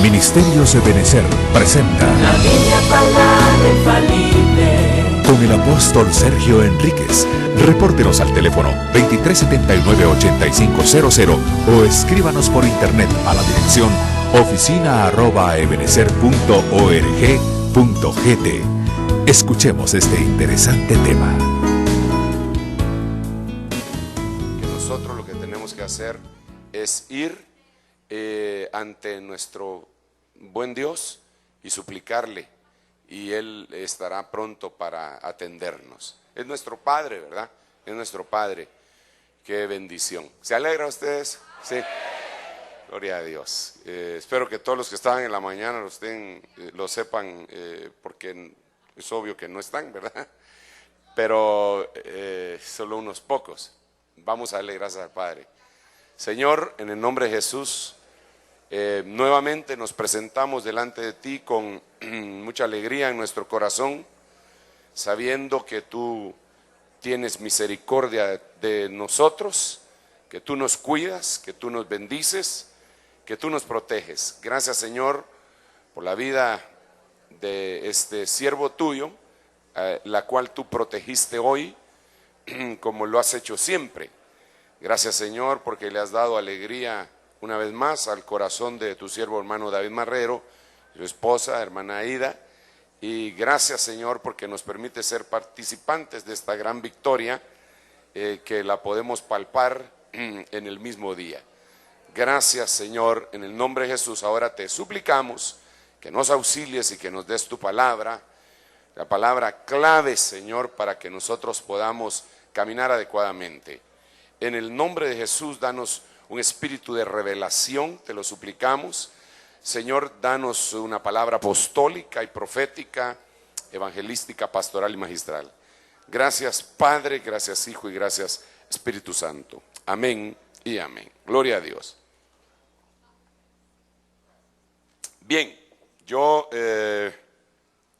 Ministerios de Ebenecer presenta La Biblia, palabra infalible. con el apóstol Sergio Enríquez. Repórtenos al teléfono 2379-8500 o escríbanos por internet a la dirección oficina@ebenecer.org.gt. Escuchemos este interesante tema. Que nosotros lo que tenemos que hacer es ir ante nuestro buen Dios y suplicarle, y Él estará pronto para atendernos. Es nuestro Padre, ¿verdad? Es nuestro Padre. Qué bendición. ¿Se alegra ustedes? Sí. Gloria a Dios. Espero que todos los que estaban en la mañana lo sepan, porque es obvio que no están, ¿verdad? Pero solo unos pocos. Vamos a darle gracias al Padre. Señor, en el nombre de Jesús, nuevamente nos presentamos delante de ti con mucha alegría en nuestro corazón, sabiendo que tú tienes misericordia de nosotros, que tú nos cuidas, que tú nos bendices, que tú nos proteges. Gracias, Señor, por la vida de este siervo tuyo, la cual tú protegiste hoy, como lo has hecho siempre. Gracias, Señor, porque le has dado alegría una vez más al corazón de tu siervo hermano David Marrero, su esposa, hermana Aida. Y gracias, Señor, porque nos permite ser participantes de esta gran victoria, que la podemos palpar en el mismo día. Gracias, Señor, en el nombre de Jesús. Ahora te suplicamos que nos auxilies y que nos des tu palabra, la palabra clave, Señor, para que nosotros podamos caminar adecuadamente. En el nombre de Jesús, danos un espíritu de revelación, te lo suplicamos. Señor, danos una palabra apostólica y profética, evangelística, pastoral y magistral. Gracias, Padre, gracias, Hijo y gracias, Espíritu Santo. Amén y amén. Gloria a Dios. Bien, yo,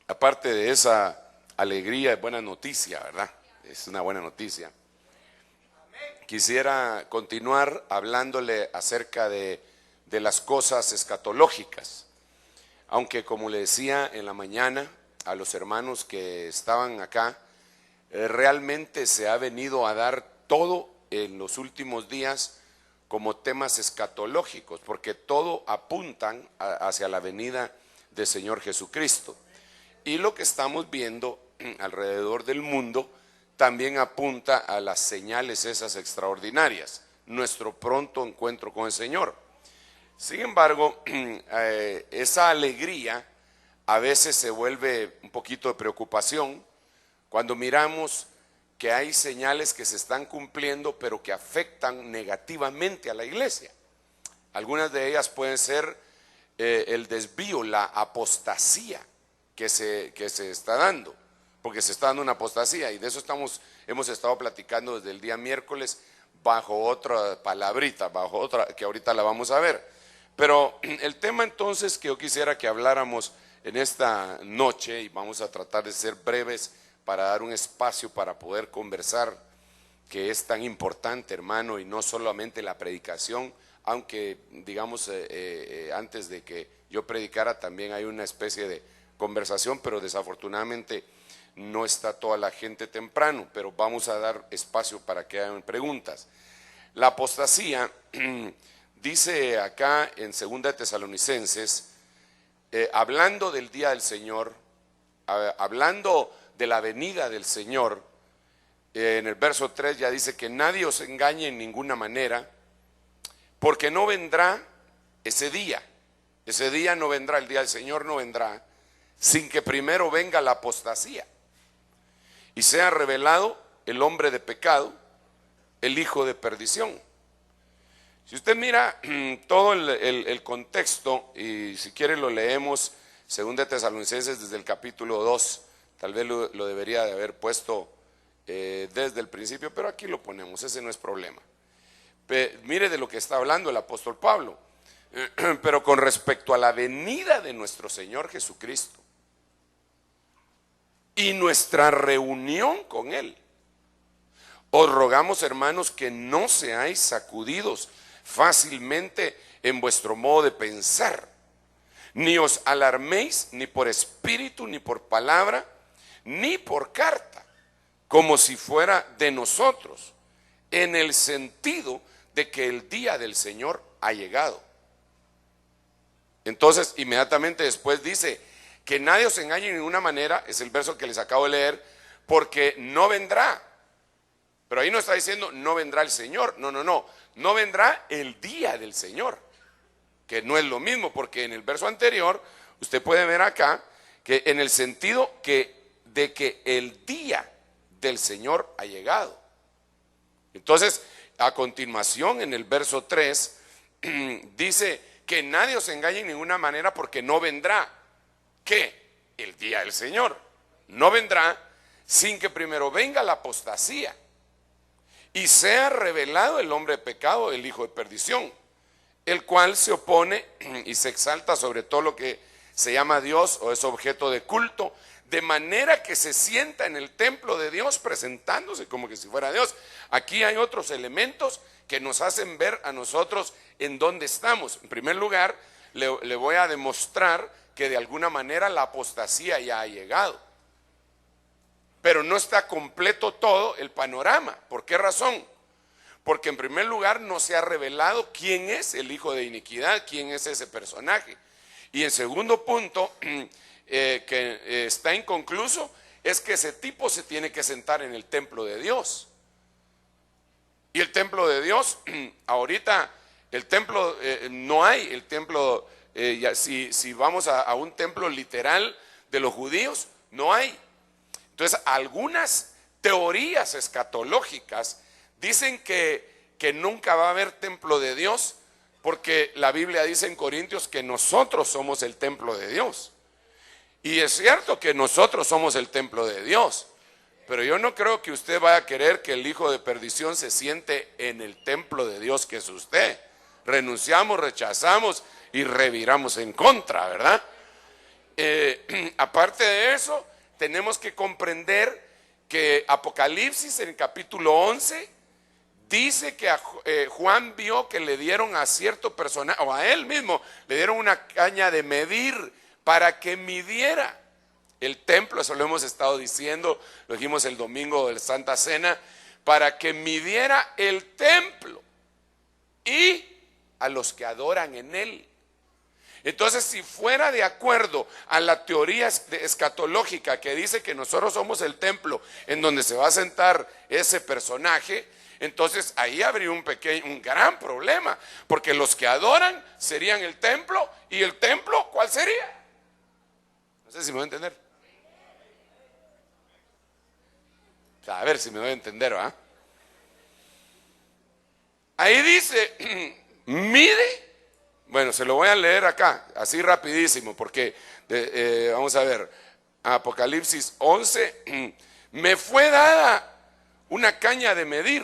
aparte de esa alegría, es buena noticia, ¿verdad? Es una buena noticia. Quisiera continuar hablándole acerca de las cosas escatológicas, aunque como le decía en la mañana a los hermanos que estaban acá, realmente se ha venido a dar todo en los últimos días como temas escatológicos, porque todo apuntan hacia la venida del Señor Jesucristo. Y lo que estamos viendo alrededor del mundo también apunta a las señales esas extraordinarias, nuestro pronto encuentro con el Señor. Sin embargo, esa alegría a veces se vuelve un poquito de preocupación cuando miramos que hay señales que se están cumpliendo, pero que afectan negativamente a la iglesia. Algunas de ellas pueden ser el desvío, la apostasía que se está dando. Porque se está dando una apostasía, y de eso hemos estado platicando desde el día miércoles bajo otra palabrita, bajo otra que ahorita la vamos a ver. Pero el tema entonces que yo quisiera que habláramos en esta noche, y vamos a tratar de ser breves para dar un espacio para poder conversar, que es tan importante, hermano, y no solamente la predicación, aunque digamos antes de que yo predicara también hay una especie de conversación, pero desafortunadamente no está toda la gente temprano, pero vamos a dar espacio para que hagan preguntas. La apostasía, dice acá en 2 Tesalonicenses, hablando del día del Señor, hablando de la venida del Señor, en el verso 3 ya dice que nadie os engañe en ninguna manera, porque no vendrá ese día no vendrá, el día del Señor no vendrá, sin que primero venga la apostasía y sea revelado el hombre de pecado, el hijo de perdición. Si usted mira todo el contexto, y si quiere lo leemos, 2 Tesalonicenses desde el capítulo 2, tal vez lo debería de haber puesto desde el principio, pero aquí lo ponemos, ese no es problema. Mire de lo que está hablando el apóstol Pablo, pero con respecto a la venida de nuestro Señor Jesucristo y nuestra reunión con Él, os rogamos, hermanos, que no seáis sacudidos fácilmente en vuestro modo de pensar, Ni os alarméis ni por espíritu, ni por palabra, ni por carta, como si fuera de nosotros, en el sentido de que el día del Señor ha llegado. Entonces, inmediatamente después dice, que nadie os engañe de ninguna manera, es el verso que les acabo de leer, porque no vendrá. Pero ahí no está diciendo, no vendrá el Señor. No, no vendrá el día del Señor, que no es lo mismo, porque en el verso anterior, usted puede ver acá, que en el sentido de que el día del Señor ha llegado. Entonces, a continuación, en el verso 3, dice que nadie os engañe en ninguna manera porque no vendrá. ¿Qué? El día del Señor. No vendrá sin que primero venga la apostasía y sea revelado el hombre de pecado, el hijo de perdición, el cual se opone y se exalta sobre todo lo que se llama Dios o es objeto de culto, de manera que se sienta en el templo de Dios presentándose como que si fuera Dios. Aquí hay otros elementos que nos hacen ver a nosotros en dónde estamos. En primer lugar, le voy a demostrar que de alguna manera la apostasía ya ha llegado. Pero no está completo todo el panorama. ¿Por qué razón? Porque en primer lugar no se ha revelado quién es el hijo de iniquidad, quién es ese personaje. Y en segundo punto, que está inconcluso, es que ese tipo se tiene que sentar en el templo de Dios. Y el templo de Dios, ahorita el templo, no hay el templo, si vamos a un templo literal de los judíos, no hay. Entonces, algunas teorías escatológicas dicen que nunca va a haber templo de Dios, porque la Biblia dice en Corintios que nosotros somos el templo de Dios. Y es cierto que nosotros somos el templo de Dios, pero yo no creo que usted vaya a querer que el hijo de perdición se siente en el templo de Dios que es usted. Renunciamos, rechazamos y reviramos en contra, ¿verdad? Aparte de eso, tenemos que comprender que Apocalipsis en el capítulo 11 dice que Juan vio que le dieron a cierto personaje, o a él mismo, le dieron una caña de medir para que midiera el templo. Eso lo hemos estado diciendo, lo dijimos el domingo de Santa Cena, para que midiera el templo y a los que adoran en él. Entonces, si fuera de acuerdo a la teoría escatológica que dice que nosotros somos el templo en donde se va a sentar ese personaje, entonces ahí habría un gran problema, porque los que adoran serían el templo, y el templo, ¿cuál sería? No sé si me voy a entender. O sea, a ver si me voy a entender, ¿verdad? Ahí dice, mide. Bueno, se lo voy a leer acá, así rapidísimo, porque vamos a ver, Apocalipsis 11, me fue dada una caña de medir,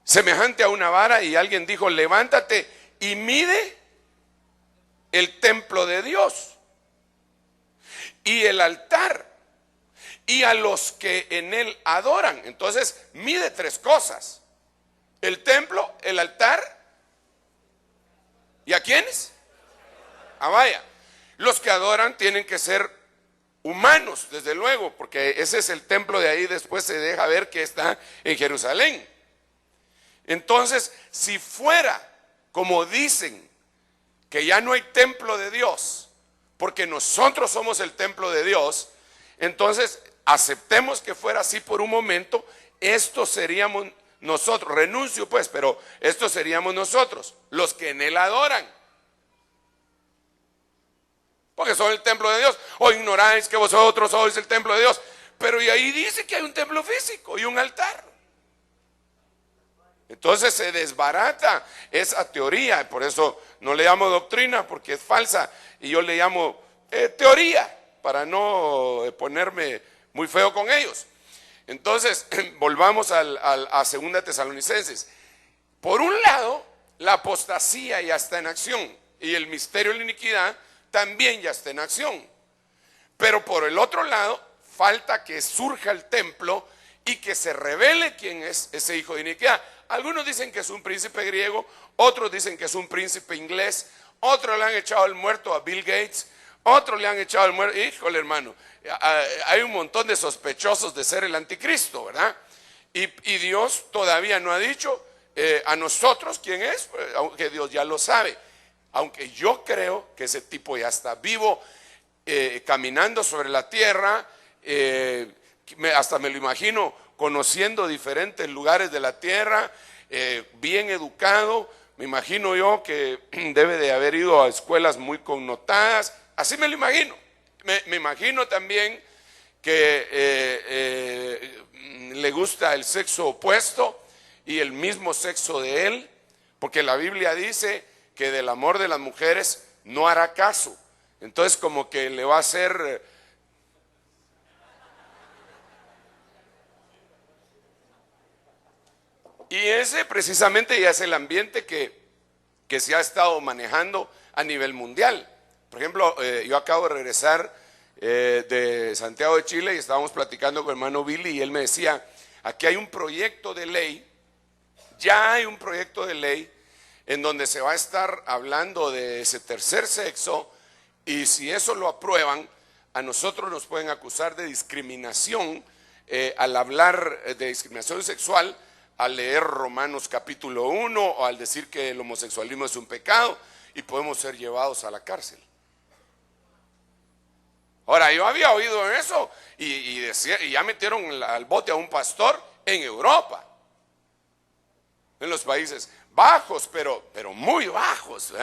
semejante a una vara, y alguien dijo, levántate y mide el templo de Dios y el altar y a los que en él adoran. Entonces, mide tres cosas: el templo, el altar, ¿y a quiénes? Vaya, los que adoran tienen que ser humanos, desde luego, porque ese es el templo de ahí. Después se deja ver que está en Jerusalén. Entonces, si fuera como dicen, que ya no hay templo de Dios, porque nosotros somos el templo de Dios, entonces aceptemos que fuera así por un momento. Esto seríamos nosotros, renuncio pues, pero esto seríamos nosotros, los que en él adoran, porque son el templo de Dios. O ignoráis que vosotros sois el templo de Dios. Pero y ahí dice que hay un templo físico y un altar. Entonces se desbarata esa teoría. Por eso no le llamo doctrina, porque es falsa, y yo le llamo teoría, para no ponerme muy feo con ellos. Entonces, volvamos a 2 Tesalonicenses. Por un lado, la apostasía ya está en acción, y el misterio de la iniquidad también ya está en acción. Pero por el otro lado, falta que surja el templo y que se revele quién es ese hijo de iniquidad. Algunos dicen que es un príncipe griego, otros dicen que es un príncipe inglés, otros le han echado el muerto a Bill Gates, otros le han echado el muerto. Híjole, hermano, hay un montón de sospechosos de ser el anticristo, ¿verdad? Y Dios todavía no ha dicho a nosotros quién es, aunque Dios ya lo sabe. Aunque yo creo que ese tipo ya está vivo, caminando sobre la tierra, hasta me lo imagino conociendo diferentes lugares de la tierra, bien educado. Me imagino yo que debe de haber ido a escuelas muy connotadas, así me lo imagino. Me imagino también que le gusta el sexo opuesto y el mismo sexo de él, porque la Biblia dice que del amor de las mujeres no hará caso. Entonces como que le va a hacer y ese precisamente ya es el ambiente que se ha estado manejando a nivel mundial. Por ejemplo, yo acabo de regresar de Santiago de Chile y estábamos platicando con el hermano Billy y él me decía, aquí hay un proyecto de ley, ya hay un proyecto de ley en donde se va a estar hablando de ese tercer sexo, y si eso lo aprueban, a nosotros nos pueden acusar de discriminación al hablar de discriminación sexual, al leer Romanos capítulo 1 o al decir que el homosexualismo es un pecado, y podemos ser llevados a la cárcel. Ahora, yo había oído eso y ya metieron al bote a un pastor en Europa, en los Países Bajos, pero muy bajos,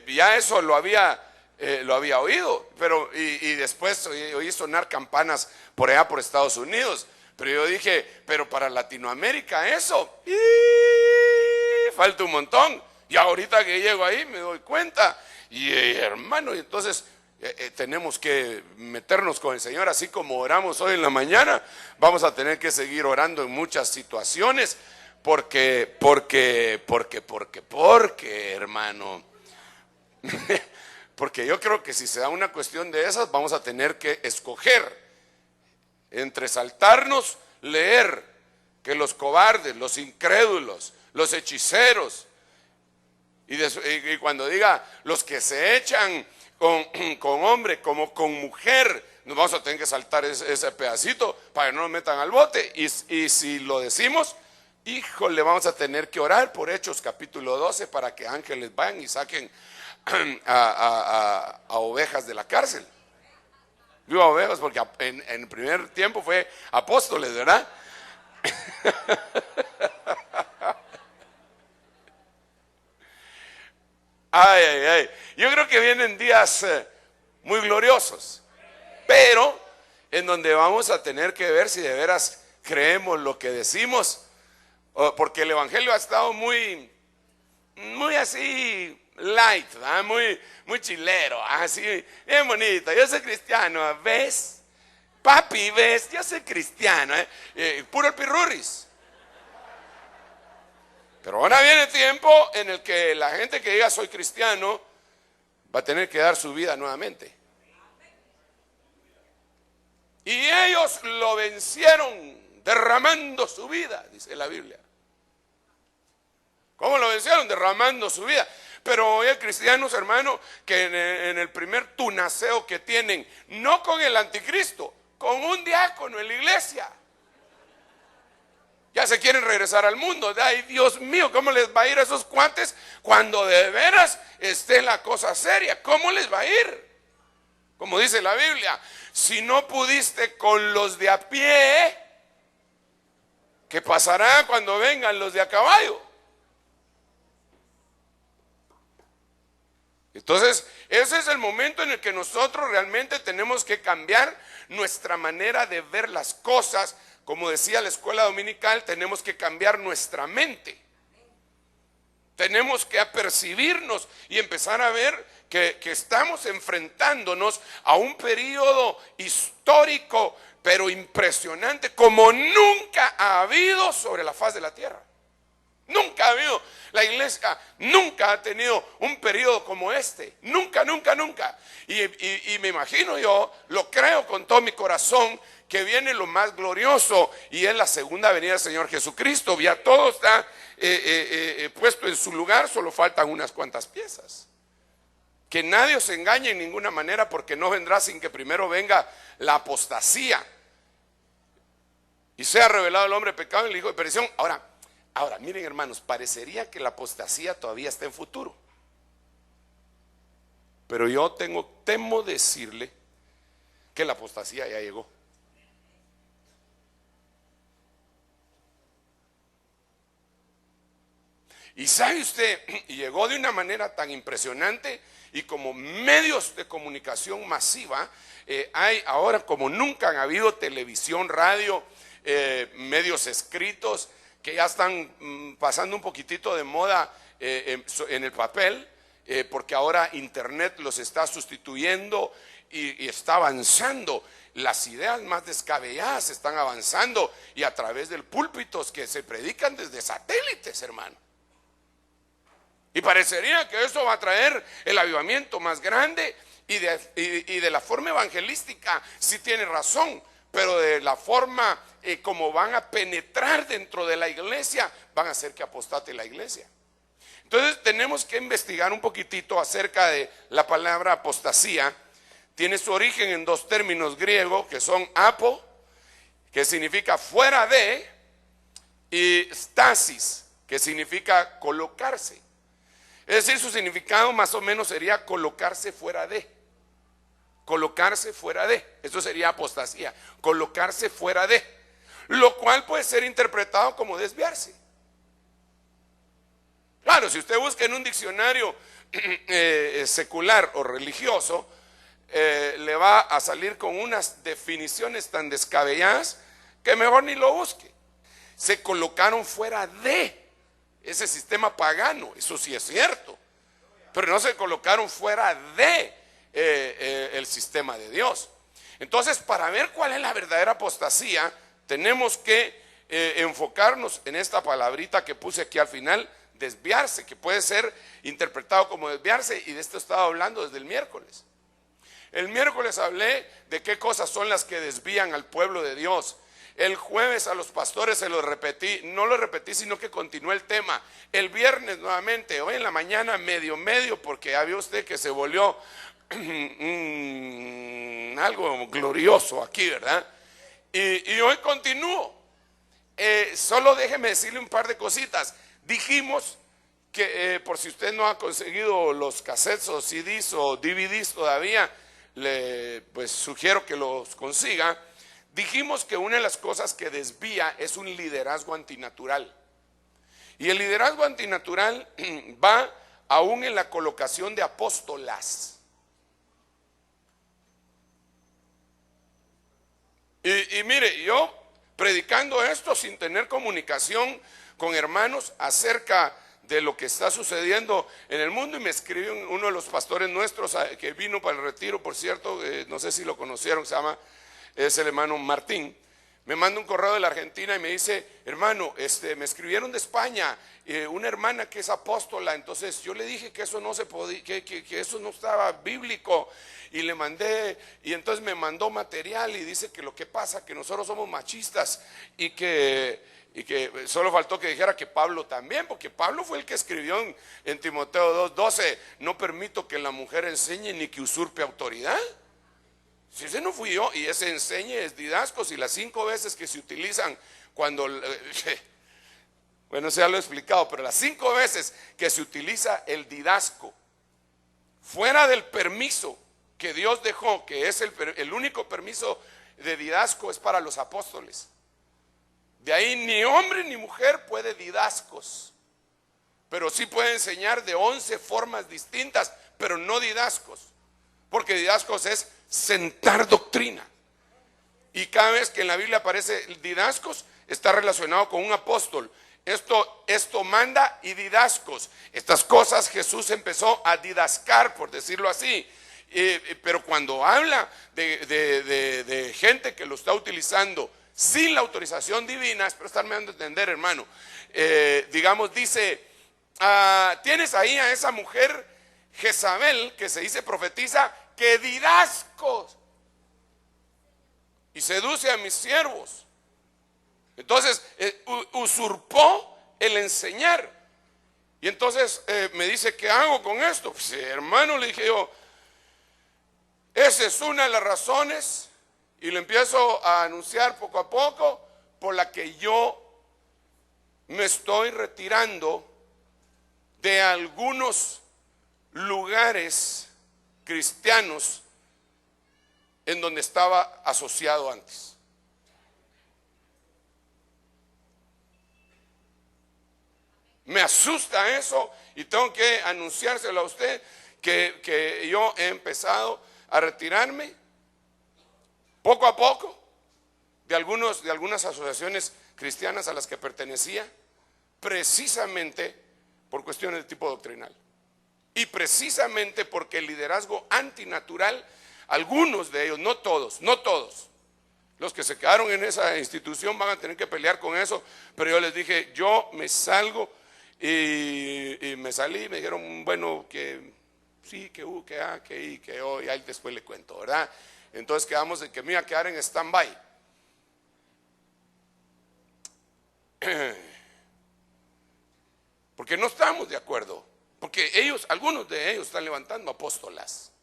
ya eso lo había oído, pero y después oí sonar campanas por allá por Estados Unidos, pero yo dije, pero para Latinoamérica eso, falta un montón, y ahorita que llego ahí me doy cuenta, y hermano, y entonces tenemos que meternos con el Señor, así como oramos hoy en la mañana, vamos a tener que seguir orando en muchas situaciones, porque, hermano, porque yo creo que si se da una cuestión de esas, vamos a tener que escoger entre saltarnos, leer que los cobardes, los incrédulos, los hechiceros, y cuando diga los que se echan con hombre como con mujer, nos vamos a tener que saltar ese pedacito para que no nos metan al bote. Y si lo decimos, híjole, vamos a tener que orar por Hechos capítulo 12 para que ángeles vayan y saquen a ovejas de la cárcel. Digo ovejas porque en el primer tiempo fue apóstoles, ¿verdad? Ay. Yo creo que vienen días muy gloriosos, pero en donde vamos a tener que ver si de veras creemos lo que decimos, porque el evangelio ha estado muy así light, ¿verdad? Muy chilero, así bien bonito. Yo soy cristiano, ¿ves? Papi, ¿ves? Yo soy cristiano, puro el pirurris. Pero ahora viene tiempo en el que la gente que diga soy cristiano va a tener que dar su vida nuevamente. Y ellos lo vencieron derramando su vida, dice la Biblia. ¿Cómo lo vencieron? Derramando su vida. Pero hoy hay cristianos, hermano, que en el primer tunaceo que tienen, no con el anticristo, con un diácono en la iglesia, ya se quieren regresar al mundo. Ay, Dios mío, ¿cómo les va a ir a esos cuates cuando de veras esté la cosa seria? ¿Cómo les va a ir? Como dice la Biblia, si no pudiste con los de a pie, ¿qué pasará cuando vengan los de a caballo? Entonces, ese es el momento en el que nosotros realmente tenemos que cambiar nuestra manera de ver las cosas. Como decía la escuela dominical, tenemos que cambiar nuestra mente. Tenemos que apercibirnos y empezar a ver que estamos enfrentándonos a un periodo histórico, pero impresionante, como nunca ha habido sobre la faz de la tierra. Nunca ha habido. La iglesia nunca ha tenido un periodo como este. Nunca, nunca, nunca. Y me imagino yo, lo creo con todo mi corazón, que viene lo más glorioso y es la segunda venida del Señor Jesucristo. Ya todo está puesto en su lugar, solo faltan unas cuantas piezas. Que nadie os engañe en ninguna manera, porque no vendrá sin que primero venga la apostasía y sea revelado el hombre pecado y el hijo de perdición. Ahora, miren hermanos, parecería que la apostasía todavía está en futuro, pero yo temo decirle que la apostasía ya llegó. Y sabe usted, llegó de una manera tan impresionante, y como medios de comunicación masiva, hay ahora como nunca han habido televisión, radio, medios escritos, que ya están pasando un poquitito de moda en el papel, porque ahora internet los está sustituyendo y está avanzando. Las ideas más descabelladas están avanzando, y a través del púlpitos que se predican desde satélites, hermano. Y parecería que eso va a traer el avivamiento más grande, y de la forma evangelística sí tiene razón, pero de la forma como van a penetrar dentro de la iglesia, van a hacer que apostate la iglesia. Entonces tenemos que investigar un poquitito acerca de la palabra apostasía. Tiene su origen en dos términos griegos que son apo, que significa fuera de, y stasis, que significa colocarse. Es decir, su significado más o menos sería colocarse fuera de. Colocarse fuera de. Eso sería apostasía. Colocarse fuera de. Lo cual puede ser interpretado como desviarse. Claro, si usted busca en un diccionario secular o religioso, le va a salir con unas definiciones tan descabelladas que mejor ni lo busque. Se colocaron fuera de ese sistema pagano, eso sí es cierto, pero no se colocaron fuera de el sistema de Dios. Entonces, para ver cuál es la verdadera apostasía, tenemos que enfocarnos en esta palabrita que puse aquí al final, desviarse, que puede ser interpretado como desviarse, y de esto he estado hablando desde el miércoles. El miércoles hablé de qué cosas son las que desvían al pueblo de Dios. El jueves a los pastores se lo repetí, no lo repetí sino que continué el tema. El viernes nuevamente, hoy en la mañana medio, porque ya vio usted que se volvió algo glorioso aquí, ¿verdad? Y hoy continúo. Solo déjeme decirle un par de cositas. Dijimos que por si usted no ha conseguido los cassettes o CDs o DVDs todavía, pues sugiero que los consiga. Dijimos que una de las cosas que desvía es un liderazgo antinatural. Y el liderazgo antinatural va aún en la colocación de apóstolas. Y mire, yo predicando esto sin tener comunicación con hermanos acerca de lo que está sucediendo en el mundo, y me escribió uno de los pastores nuestros que vino para el retiro, por cierto, no sé si lo conocieron, es el hermano Martín. Me manda un correo de la Argentina y me dice: hermano, me escribieron de España, una hermana que es apóstola. Entonces yo le dije que eso no se podía, que eso no estaba bíblico, y le mandé, y entonces me mandó material, y dice que lo que pasa que nosotros somos machistas, y que solo faltó que dijera que Pablo también, porque Pablo fue el que escribió en Timoteo 2:12: no permito que la mujer enseñe ni que usurpe autoridad. Si ese no fui yo, y ese enseñe es didascos, y las 5 veces que se utilizan cuando, bueno, ya lo he explicado, pero las 5 veces que se utiliza el didasco fuera del permiso que Dios dejó, que es el único permiso de didasco, es para los apóstoles. De ahí ni hombre ni mujer puede didascos, pero sí puede enseñar de 11 formas distintas, pero no didascos, porque didascos es sentar doctrina. Y cada vez que en la Biblia aparece didascos, está relacionado con un apóstol. Esto manda y didascos. Estas cosas Jesús empezó a didascar, por decirlo así. Pero cuando habla de gente que lo está utilizando sin la autorización divina, espero estarme dando a entender, hermano. Digamos, dice tienes ahí a esa mujer Jezabel, que se dice profetiza, que didascos y seduce a mis siervos. Entonces usurpó el enseñar. Y entonces me dice, ¿qué hago con esto? Pues, hermano, le dije yo, esa es una de las razones, y lo empiezo a anunciar poco a poco, por la que yo me estoy retirando de algunos lugares cristianos en donde estaba asociado antes. Me asusta eso y tengo que anunciárselo a usted que yo he empezado a retirarme poco a poco de algunas asociaciones cristianas a las que pertenecía, precisamente por cuestiones de tipo doctrinal y precisamente porque el liderazgo antinatural, algunos de ellos, no todos, los que se quedaron en esa institución van a tener que pelear con eso, pero yo les dije, yo me salgo. Y me salí, me dijeron, bueno, que sí, que que A, que I, que O, y ahí después le cuento, ¿verdad? Entonces quedamos en que me iba a quedar en stand-by. Porque no estamos de acuerdo, porque algunos de ellos están levantando apóstolas,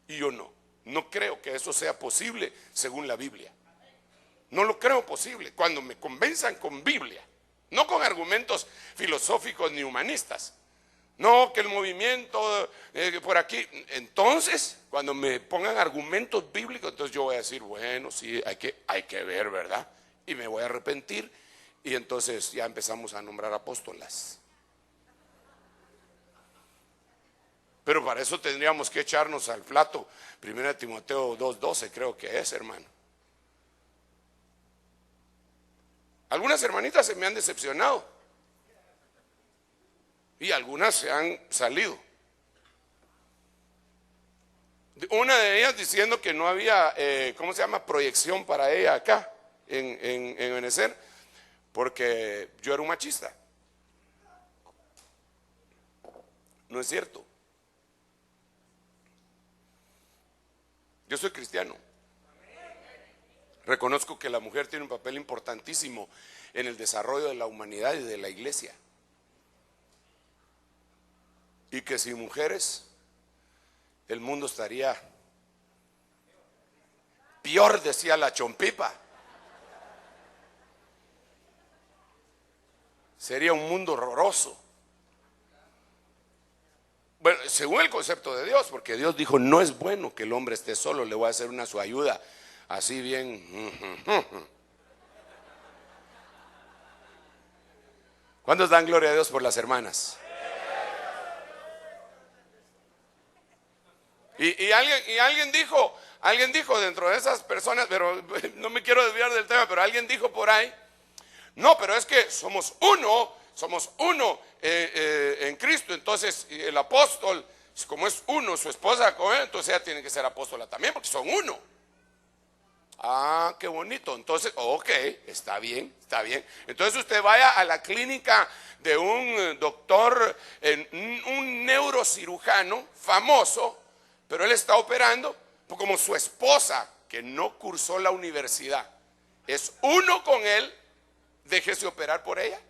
y yo no creo que eso sea posible según la Biblia. No lo creo posible, cuando me convenzan con Biblia. No con argumentos filosóficos ni humanistas. No, que el movimiento por aquí. Entonces, cuando me pongan argumentos bíblicos, entonces yo voy a decir, bueno, sí, hay que ver, ¿verdad? Y me voy a arrepentir. Y entonces ya empezamos a nombrar apóstolas. Pero para eso tendríamos que echarnos al plato 1 Timoteo 2:12, creo que es, hermano. Algunas hermanitas se me han decepcionado y algunas se han salido. Una de ellas diciendo que no había, proyección para ella acá en Benecer, porque yo era un machista. No es cierto. Yo soy cristiano. Reconozco que la mujer tiene un papel importantísimo en el desarrollo de la humanidad y de la iglesia. Y que sin mujeres el mundo estaría peor, decía la Chompipa. Sería un mundo horroroso. Bueno, según el concepto de Dios, porque Dios dijo, no es bueno que el hombre esté solo, le voy a hacer una su ayuda. Así bien. ¿Cuántos dan gloria a Dios por las hermanas? Y alguien dijo dentro de esas personas, pero no me quiero desviar del tema, pero alguien dijo por ahí, no, pero es que somos uno en Cristo, entonces el apóstol, como es uno, su esposa con él, entonces ella tiene que ser apóstola también, porque son uno. Ah, qué bonito. Entonces, ok, está bien. Entonces usted vaya a la clínica de un doctor, un neurocirujano famoso, pero él está operando, como su esposa, que no cursó la universidad, es uno con él, déjese operar por ella.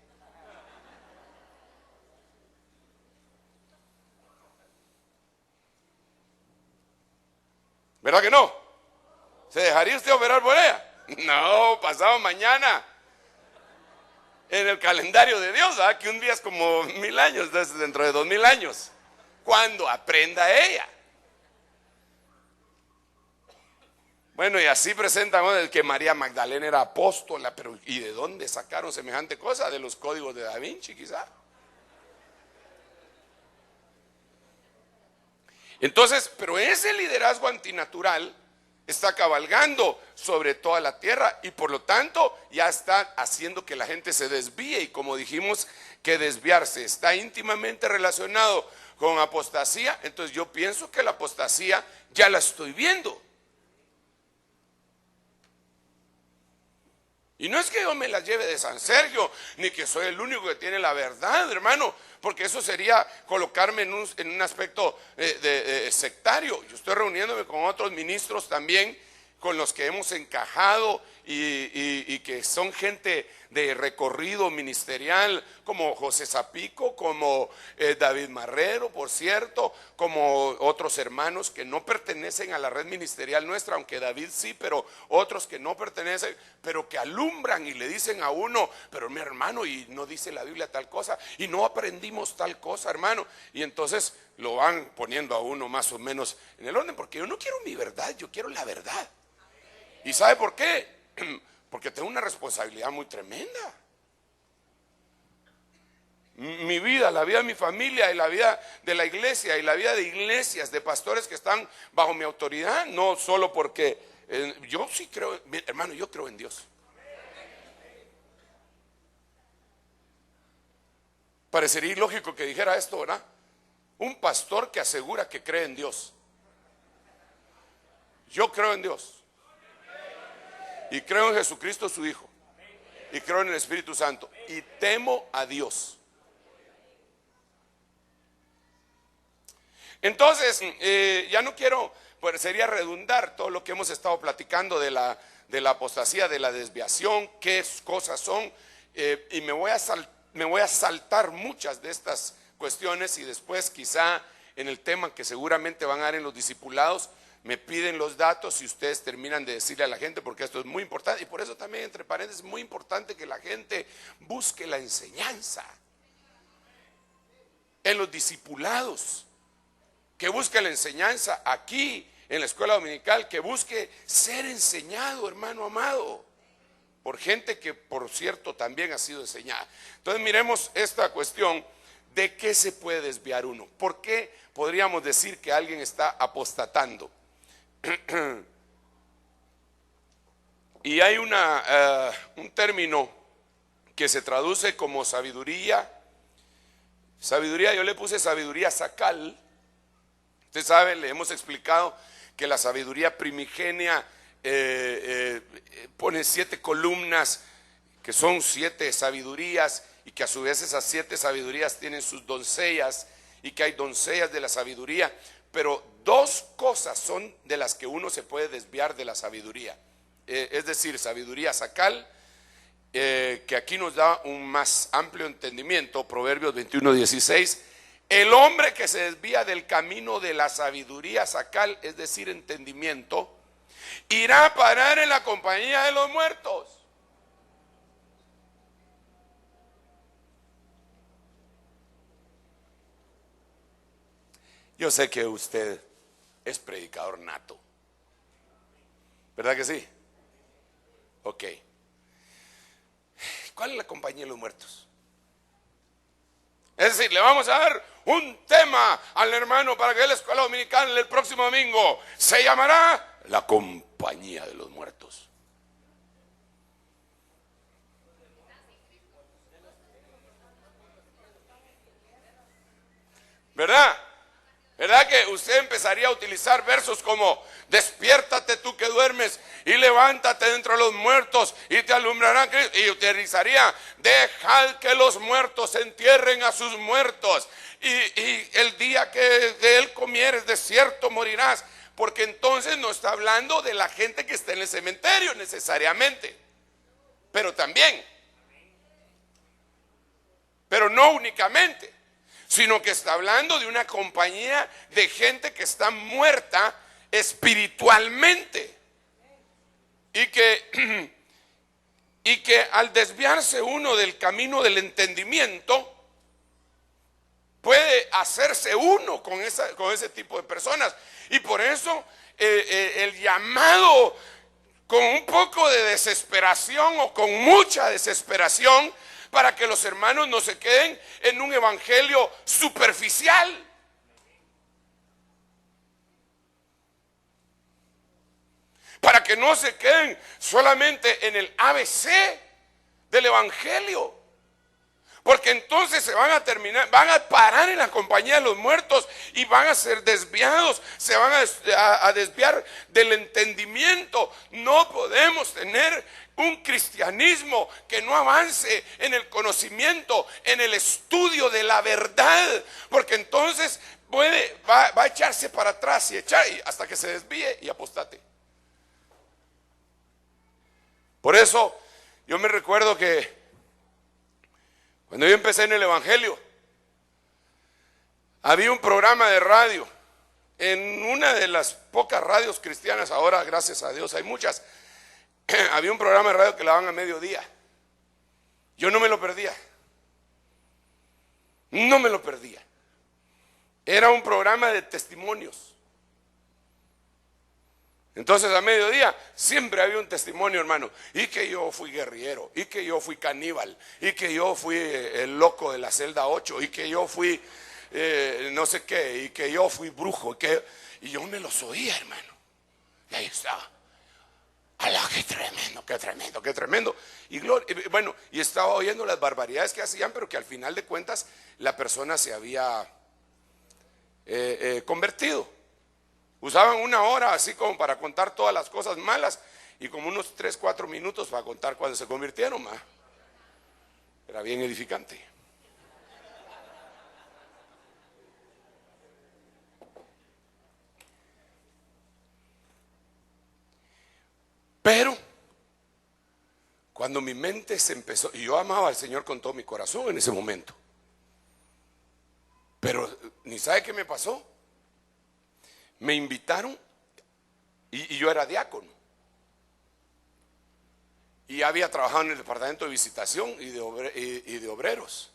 ¿Verdad que no? ¿Se dejaría usted operar por ella? No, pasado mañana. En el calendario de Dios, ¿verdad? Que un día es como 1000 años, dentro de 2000 años. Cuando aprenda ella. Bueno, y así presentan el que María Magdalena era apóstola, pero ¿y de dónde sacaron semejante cosa? De los códigos de Da Vinci, quizá. Entonces, pero ese liderazgo antinatural está cabalgando sobre toda la tierra y por lo tanto ya está haciendo que la gente se desvíe, y como dijimos que desviarse está íntimamente relacionado con apostasía, entonces yo pienso que la apostasía ya la estoy viendo. Y no es que yo me las lleve de San Sergio, ni que soy el único que tiene la verdad, hermano, porque eso sería colocarme en un aspecto sectario. Yo estoy reuniéndome con otros ministros también, con los que hemos encajado y que son gente de recorrido ministerial, como José Zapico, como David Marrero, por cierto, como otros hermanos que no pertenecen a la red ministerial nuestra, aunque David sí, pero otros que no pertenecen, pero que alumbran y le dicen a uno, pero mi hermano, y no dice la Biblia tal cosa, y no aprendimos tal cosa, hermano, y entonces lo van poniendo a uno más o menos en el orden, porque yo no quiero mi verdad, yo quiero la verdad. ¿Y sabe por qué? Porque tengo una responsabilidad muy tremenda. Mi vida, la vida de mi familia y la vida de la iglesia y la vida de iglesias, de pastores que están bajo mi autoridad, no solo porque yo sí creo, hermano, yo creo en Dios. Parecería ilógico que dijera esto, ¿verdad? Un pastor que asegura que cree en Dios. Yo creo en Dios. Y creo en Jesucristo su Hijo. Y creo en el Espíritu Santo. Y temo a Dios. Entonces, ya no quiero, pues sería redundar todo lo que hemos estado platicando de la apostasía, de la desviación, qué cosas son. Y me voy a saltar muchas de estas cuestiones y después quizá en el tema que seguramente van a dar en los discipulados, me piden los datos y ustedes terminan de decirle a la gente, porque esto es muy importante. Y por eso también, entre paréntesis, es muy importante que la gente busque la enseñanza en los discipulados, que busque la enseñanza aquí en la escuela dominical, que busque ser enseñado, hermano amado, por gente que por cierto también ha sido enseñada. Entonces miremos esta cuestión de qué se puede desviar uno. ¿Por qué podríamos decir que alguien está apostatando? Y hay un término que se traduce como sabiduría. Sabiduría, yo le puse sabiduría sacal. Usted sabe, le hemos explicado que la sabiduría primigenia pone 7 columnas, que son 7 sabidurías, y que a su vez esas 7 sabidurías tienen sus doncellas, y que hay doncellas de la sabiduría. Pero 2 cosas son de las que uno se puede desviar de la sabiduría. Es decir, sabiduría sacal, que aquí nos da un más amplio entendimiento. Proverbios 21:16. El hombre que se desvía del camino de la sabiduría sacal, es decir, entendimiento, irá a parar en la compañía de los muertos. Yo sé que usted es predicador nato, ¿verdad que sí? Ok. ¿Cuál es la compañía de los muertos? Es decir, le vamos a dar un tema al hermano para que dé la escuela dominical el próximo domingo. Se llamará la compañía de los muertos. ¿Verdad? ¿Verdad que usted empezaría a utilizar versos como despiértate tú que duermes y levántate de entre los muertos y te alumbrarán? Y utilizaría dejad que los muertos entierren a sus muertos y el día que de él comieres de cierto morirás, porque entonces no está hablando de la gente que está en el cementerio necesariamente, pero también, pero no únicamente, sino que está hablando de una compañía de gente que está muerta espiritualmente y que al desviarse uno del camino del entendimiento puede hacerse uno con ese tipo de personas. Y por eso el llamado con un poco de desesperación o con mucha desesperación, para que los hermanos no se queden en un evangelio superficial. Para que no se queden solamente en el ABC del evangelio. Porque entonces se van a terminar, van a parar en la compañía de los muertos y van a ser desviados, se van a desviar del entendimiento. No podemos tener un cristianismo que no avance en el conocimiento, en el estudio de la verdad, porque entonces va a echarse para atrás y hasta que se desvíe y apostate. Por eso yo me recuerdo que cuando yo empecé en el Evangelio, había un programa de radio en una de las pocas radios cristianas. Ahora, gracias a Dios, hay muchas. Había un programa de radio que la daban a mediodía. Yo no me lo perdía. No me lo perdía. Era un programa de testimonios. Entonces a mediodía siempre había un testimonio, hermano. Y que yo fui guerrillero, y que yo fui caníbal, y que yo fui el loco de la celda 8, y que yo fui no sé qué, y que yo fui brujo, y yo me los oía, hermano. Y ahí estaba. ¡Alá, qué tremendo, qué tremendo, qué tremendo! Y bueno, y estaba oyendo las barbaridades que hacían, pero que al final de cuentas la persona se había convertido. Usaban una hora así como para contar todas las cosas malas y como unos 3, 4 minutos para contar cuando se convirtieron. Era bien edificante. Pero cuando mi mente se empezó, y yo amaba al Señor con todo mi corazón en ese momento, pero ni sabe qué me pasó. Me invitaron y yo era diácono y había trabajado en el departamento de visitación y de obreros,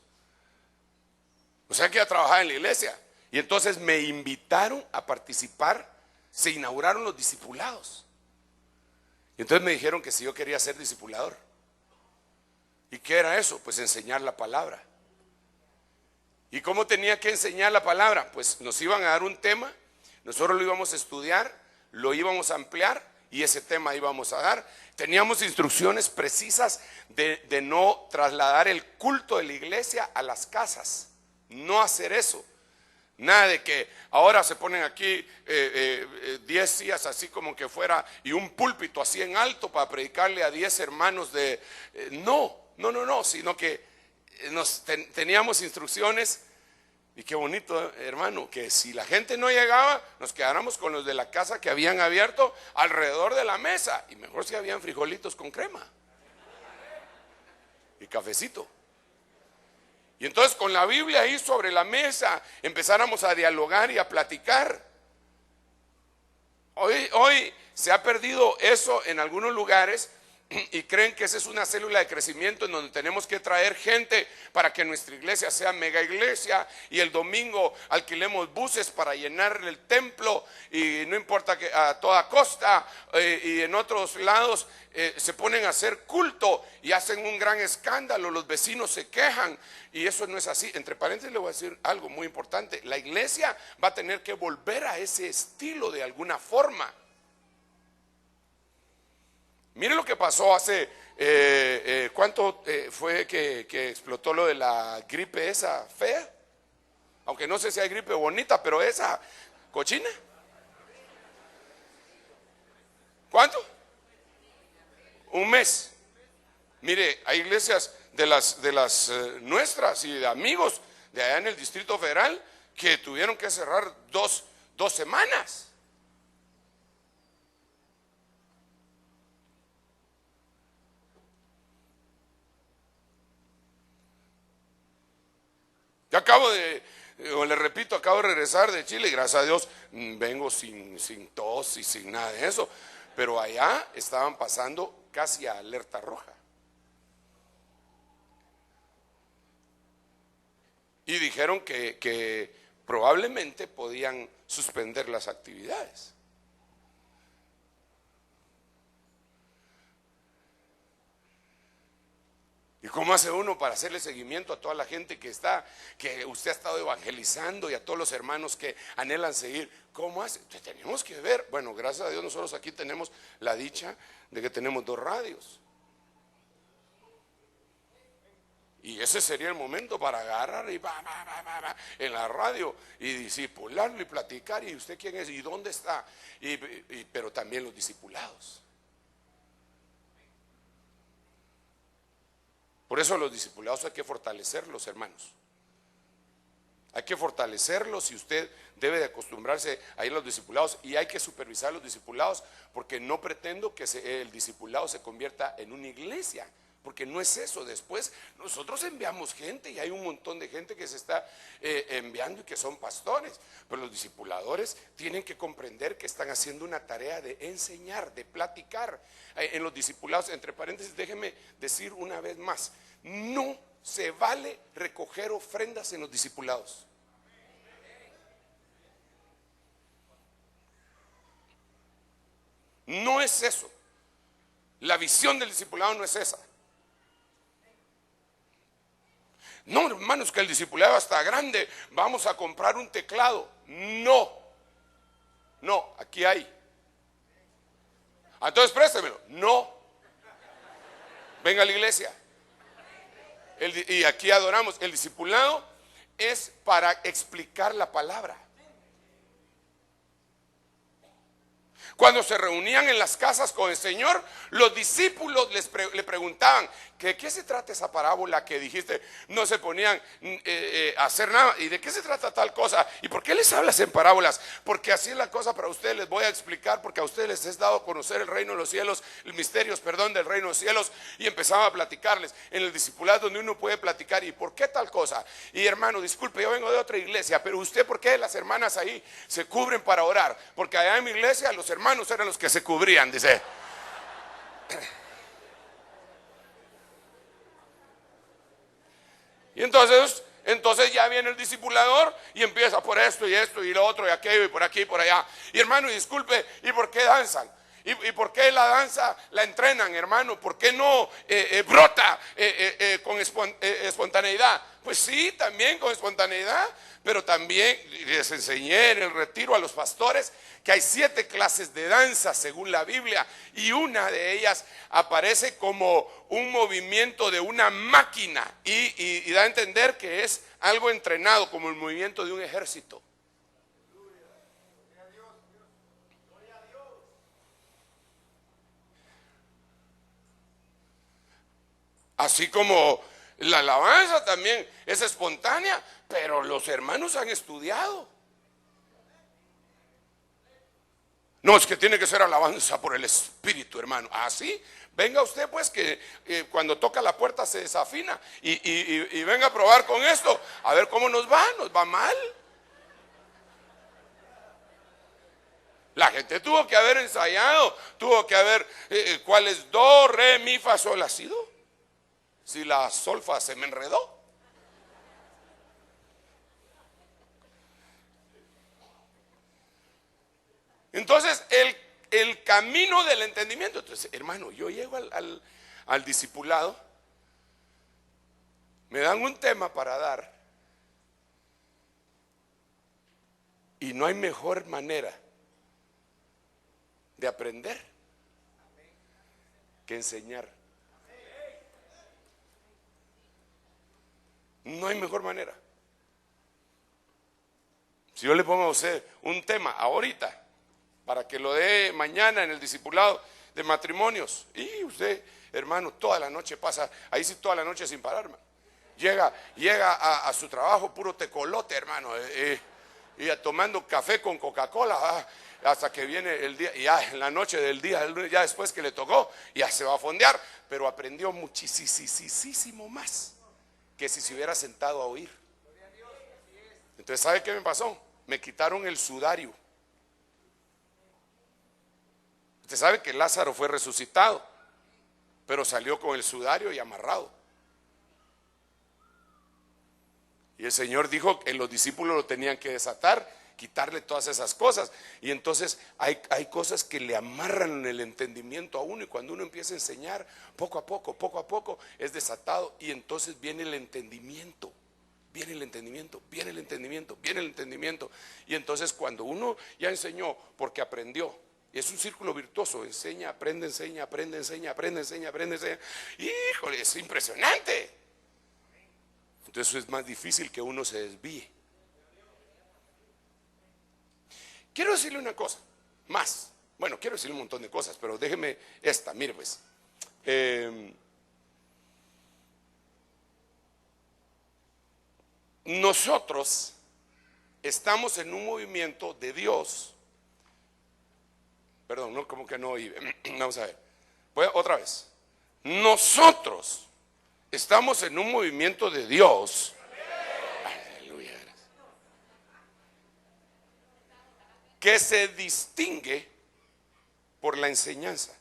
o sea que ya trabajaba en la iglesia. Y entonces me invitaron a participar. Se inauguraron los discipulados y entonces me dijeron que si yo quería ser discipulador. ¿Y qué era eso? Pues enseñar la palabra. ¿Y cómo tenía que enseñar la palabra? Pues nos iban a dar un tema, nosotros lo íbamos a estudiar, lo íbamos a ampliar y ese tema íbamos a dar. Teníamos instrucciones precisas de no trasladar el culto de la iglesia a las casas, no hacer eso. Nada de que ahora se ponen aquí 10 sillas así como que fuera y un púlpito así en alto para predicarle a 10 hermanos de... no, sino que teníamos instrucciones. Y qué bonito, hermano, que si la gente no llegaba, nos quedáramos con los de la casa que habían abierto alrededor de la mesa. Y mejor si habían frijolitos con crema y cafecito. Y entonces con la Biblia ahí sobre la mesa empezáramos a dialogar y a platicar. Hoy se ha perdido eso en algunos lugares y creen que esa es una célula de crecimiento en donde tenemos que traer gente para que nuestra iglesia sea mega iglesia y el domingo alquilemos buses para llenar el templo y no importa que a toda costa, y en otros lados se ponen a hacer culto y hacen un gran escándalo, los vecinos se quejan y eso no es así. Entre paréntesis le voy a decir algo muy importante: la iglesia va a tener que volver a ese estilo de alguna forma. Mire lo que pasó hace, ¿cuánto fue que explotó lo de la gripe esa fea? Aunque no sé si hay gripe bonita, pero esa cochina. ¿Cuánto? Un mes. Mire, hay iglesias de las nuestras y de amigos de allá en el Distrito Federal que tuvieron que cerrar dos semanas. Yo le repito, acabo de regresar de Chile y gracias a Dios vengo sin tos y sin nada de eso. Pero allá estaban pasando casi a alerta roja. Y dijeron que probablemente podían suspender las actividades. ¿Y cómo hace uno para hacerle seguimiento a toda la gente que usted ha estado evangelizando y a todos los hermanos que anhelan seguir? ¿Cómo hace? Entonces tenemos que ver. Bueno, gracias a Dios nosotros aquí tenemos la dicha de que tenemos 2 radios. Y ese sería el momento para agarrar y en la radio y discipularlo y platicar. ¿Y usted quién es? ¿Y dónde está? Pero también los discipulados. Por eso los discipulados hay que fortalecerlos, hermanos. Hay que fortalecerlos y usted debe de acostumbrarse a ir a los discipulados y hay que supervisar a los discipulados, porque no pretendo que el discipulado se convierta en una iglesia, porque no es eso. Después nosotros enviamos gente y hay un montón de gente que se está enviando y que son pastores, pero los discipuladores tienen que comprender que están haciendo una tarea de enseñar, de platicar. En los discipulados, entre paréntesis, déjeme decir una vez más, no se vale recoger ofrendas en los discipulados. No es eso. La visión del discipulado no es esa. No, hermanos, que el discipulado está grande, vamos a comprar un teclado. No, aquí hay. Entonces préstemelo. No, venga a la iglesia. Y aquí adoramos. El discipulado es para explicar la palabra. Cuando se reunían en las casas con el Señor, los discípulos le preguntaban, ¿de qué se trata esa parábola que dijiste? No se ponían a hacer nada. ¿Y de qué se trata tal cosa? ¿Y por qué les hablas en parábolas? Porque así es la cosa para ustedes. Les voy a explicar, porque a ustedes les es dado a conocer el reino de los cielos, el misterios, del reino de los cielos. Y empezaba a platicarles en el discipulado, donde uno puede platicar. ¿Y por qué tal cosa? Y hermano, disculpe, yo vengo de otra iglesia, pero usted, ¿por qué las hermanas ahí se cubren para orar? Porque allá en mi iglesia los hermanos eran los que se cubrían, dice. Y entonces ya viene el discipulador y empieza por esto y esto y lo otro y aquello y por aquí y por allá. Y hermano, y disculpe, ¿y por qué danzan? ¿Y por qué la danza la entrenan, hermano? ¿Por qué no brota con espontaneidad? Pues sí, también con espontaneidad, pero también les enseñé en el retiro a los pastores que hay 7 clases de danza según la Biblia, y una de ellas aparece como un movimiento de una máquina y da a entender que es algo entrenado, como el movimiento de un ejército. Así como la alabanza también es espontánea, pero los hermanos han estudiado. No, es que tiene que ser alabanza por el Espíritu, hermano. Así, venga usted pues que cuando toca la puerta se desafina y venga a probar con esto, a ver cómo nos va mal. La gente tuvo que haber ensayado, tuvo que haber cuál es do, re, mi, fa, sol, ha sido. Si la solfa se me enredó. Entonces el camino del entendimiento. Entonces, hermano, yo llego al discipulado, me dan un tema para dar y no hay mejor manera de aprender que enseñar. No hay mejor manera. Si yo le pongo a usted un tema ahorita para que lo dé mañana en el discipulado de matrimonios, y usted, hermano, toda la noche pasa ahí, sí, toda la noche sin parar, hermano. Llega a su trabajo puro tecolote, hermano, y tomando café con Coca-Cola, hasta que viene el día, y ya en la noche del día, ya después que le tocó, ya se va a fondear, pero aprendió muchísimo más que si se hubiera sentado a oír. Entonces, ¿sabe qué me pasó? Me quitaron el sudario. Usted sabe que Lázaro fue resucitado, pero salió con el sudario y amarrado. Y el Señor dijo que los discípulos lo tenían que desatar, quitarle todas esas cosas. Y entonces hay cosas que le amarran el entendimiento a uno, y cuando uno empieza a enseñar, poco a poco es desatado, y entonces viene el entendimiento. Y entonces cuando uno ya enseñó porque aprendió, es un círculo virtuoso, enseña, aprende, enseña. Híjole, es impresionante. Entonces es más difícil que uno se desvíe. Quiero decirle una cosa más. Bueno, quiero decirle un montón de cosas, pero déjeme esta, mire pues. Nosotros estamos en un movimiento de Dios. Perdón, no, como que no oí. Vamos a ver. Voy otra vez. Nosotros estamos en un movimiento de Dios. Aleluya. Que se distingue por la enseñanza.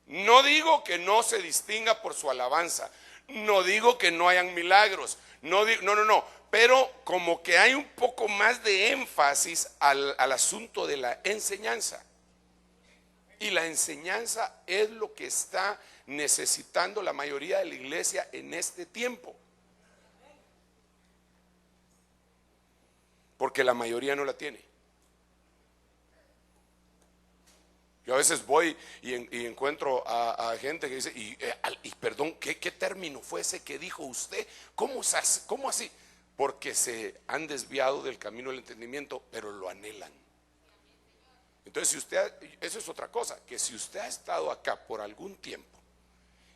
No digo que no se distinga por su alabanza. No digo que no hayan milagros. No, no. Pero como que hay un poco más de énfasis al asunto de la enseñanza. Y la enseñanza es lo que está necesitando la mayoría de la iglesia en este tiempo. Porque la mayoría no la tiene. Yo a veces voy y encuentro a gente que dice, y perdón, ¿qué término fue ese que dijo usted? ¿Cómo así? Porque se han desviado del camino del entendimiento, pero lo anhelan. Entonces, si usted, eso es otra cosa, que si usted ha estado acá por algún tiempo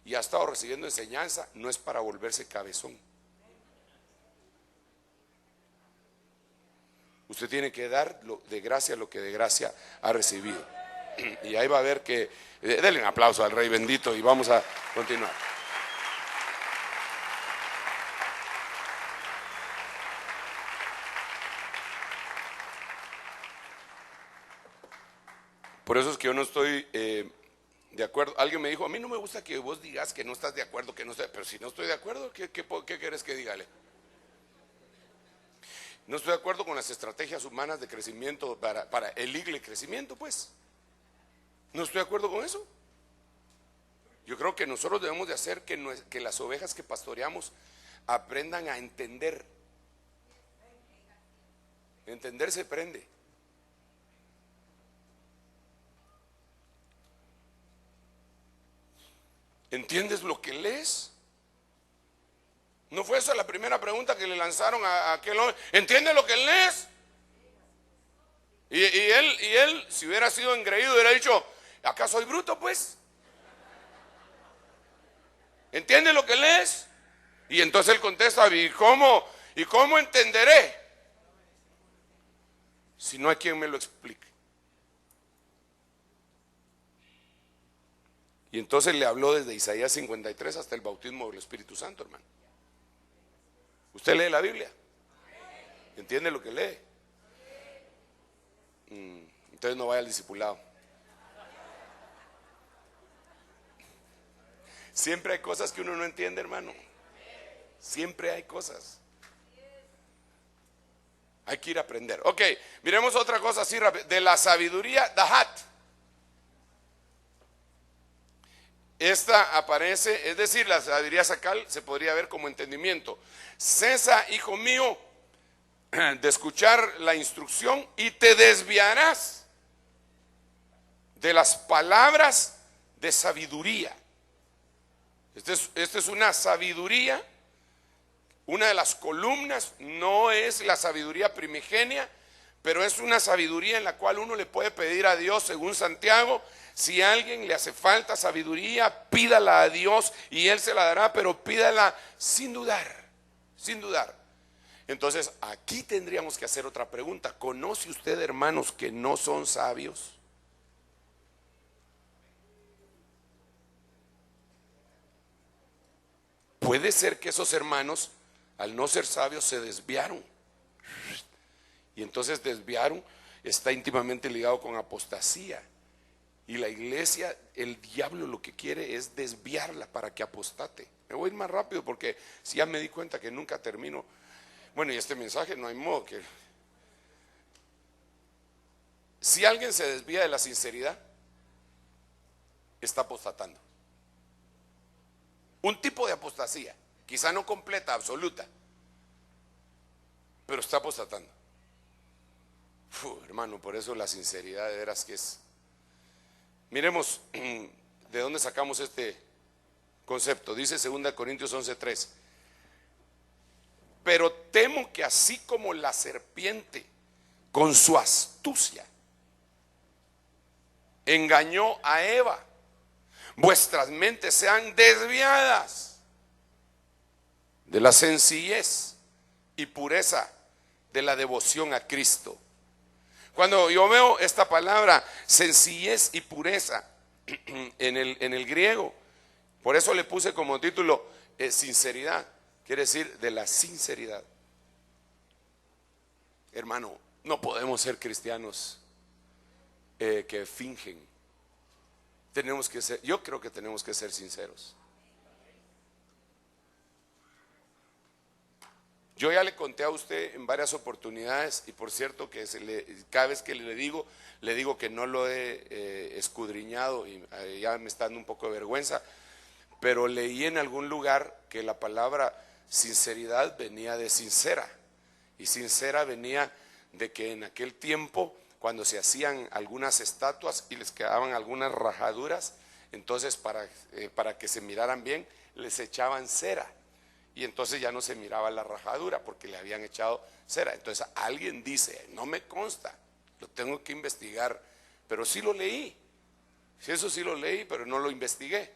y ha estado recibiendo enseñanza, no es para volverse cabezón. Usted tiene que dar de gracia lo que de gracia ha recibido. Y ahí va a ver que, denle un aplauso al Rey bendito y vamos a continuar. Por eso es que yo no estoy de acuerdo. Alguien me dijo, a mí no me gusta que vos digas que no estás de acuerdo, que no estás, pero si no estoy de acuerdo, ¿qué querés que dígale? No estoy de acuerdo con las estrategias humanas de crecimiento para el igle crecimiento, pues. No estoy de acuerdo con eso. Yo creo que nosotros debemos de hacer que las ovejas que pastoreamos aprendan a entender. Entender se aprende. ¿Entiendes lo que lees? ¿No fue esa la primera pregunta que le lanzaron a aquel hombre? ¿Entiendes lo que lees? Y él, si hubiera sido engreído, hubiera dicho, ¿acaso soy bruto pues? ¿Entiendes lo que lees? Y entonces él contesta, ¿y cómo entenderé? Si no hay quien me lo explique. Y entonces le habló desde Isaías 53 hasta el bautismo del Espíritu Santo, hermano. ¿Usted lee la Biblia? ¿Entiende lo que lee? Entonces no vaya al discipulado. Siempre hay cosas que uno no entiende, hermano. Siempre hay cosas. Hay que ir a aprender. Ok, miremos otra cosa así rápido. De la sabiduría, Dahat. Esta aparece, es decir, la sabiduría sacal se podría ver como entendimiento. Cesa, hijo mío, de escuchar la instrucción y te desviarás de las palabras de sabiduría. Esta es una sabiduría, una de las columnas, no es la sabiduría primigenia, pero es una sabiduría en la cual uno le puede pedir a Dios, según Santiago, si a alguien le hace falta sabiduría, pídala a Dios y Él se la dará, pero pídala sin dudar, sin dudar. Entonces, aquí tendríamos que hacer otra pregunta. ¿Conoce usted hermanos que no son sabios? Puede ser que esos hermanos, al no ser sabios, se desviaron. Y entonces desviaron, está íntimamente ligado con apostasía. Y la iglesia, el diablo lo que quiere es desviarla para que apostate. Me voy a ir más rápido porque si ya me di cuenta que nunca termino. Bueno, y este mensaje no hay modo que... Si alguien se desvía de la sinceridad, está apostatando. Un tipo de apostasía, quizá no completa, absoluta, pero está apostatando. Hermano, por eso la sinceridad de veras que es. Miremos de dónde sacamos este concepto. Dice 2 Corintios 11:3. Pero temo que así como la serpiente con su astucia engañó a Eva, vuestras mentes sean desviadas de la sencillez y pureza de la devoción a Cristo. Cuando yo veo esta palabra sencillez y pureza en el griego, por eso le puse como título sinceridad, quiere decir de la sinceridad. Hermano, no podemos ser cristianos que fingen. Tenemos que ser, yo creo que tenemos que ser sinceros. Yo ya le conté a usted en varias oportunidades, y por cierto que cada vez que le digo que no lo he escudriñado, y ya me está dando un poco de vergüenza, pero leí en algún lugar que la palabra sinceridad venía de sincera, y sincera venía de que en aquel tiempo, cuando se hacían algunas estatuas y les quedaban algunas rajaduras, entonces para que se miraran bien, les echaban cera. Y entonces ya no se miraba la rajadura porque le habían echado cera. Entonces alguien dice, no me consta, lo tengo que investigar, pero sí lo leí. Sí, eso sí lo leí, pero no lo investigué.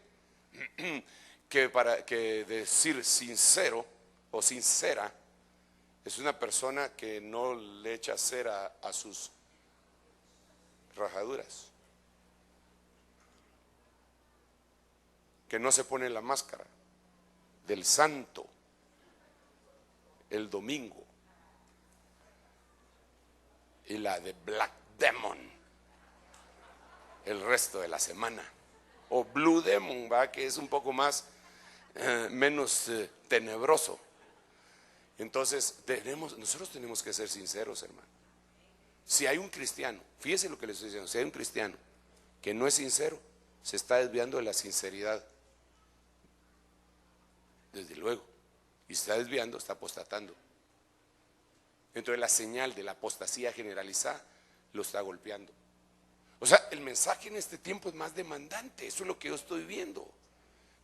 Que decir sincero o sincera es una persona que no le echa cera a sus rajaduras, que no se pone la máscara del santo el domingo y la de Black Demon el resto de la semana, o Blue Demon, ¿va? Que es un poco más menos tenebroso. Entonces nosotros tenemos que ser sinceros, hermano. Si hay un cristiano, fíjese lo que les estoy diciendo, si hay un cristiano que no es sincero, se está desviando de la sinceridad. Desde luego. Y se está desviando, está apostatando. Entonces la señal de la apostasía generalizada lo está golpeando. O sea, el mensaje en este tiempo es más demandante. Eso es lo que yo estoy viendo.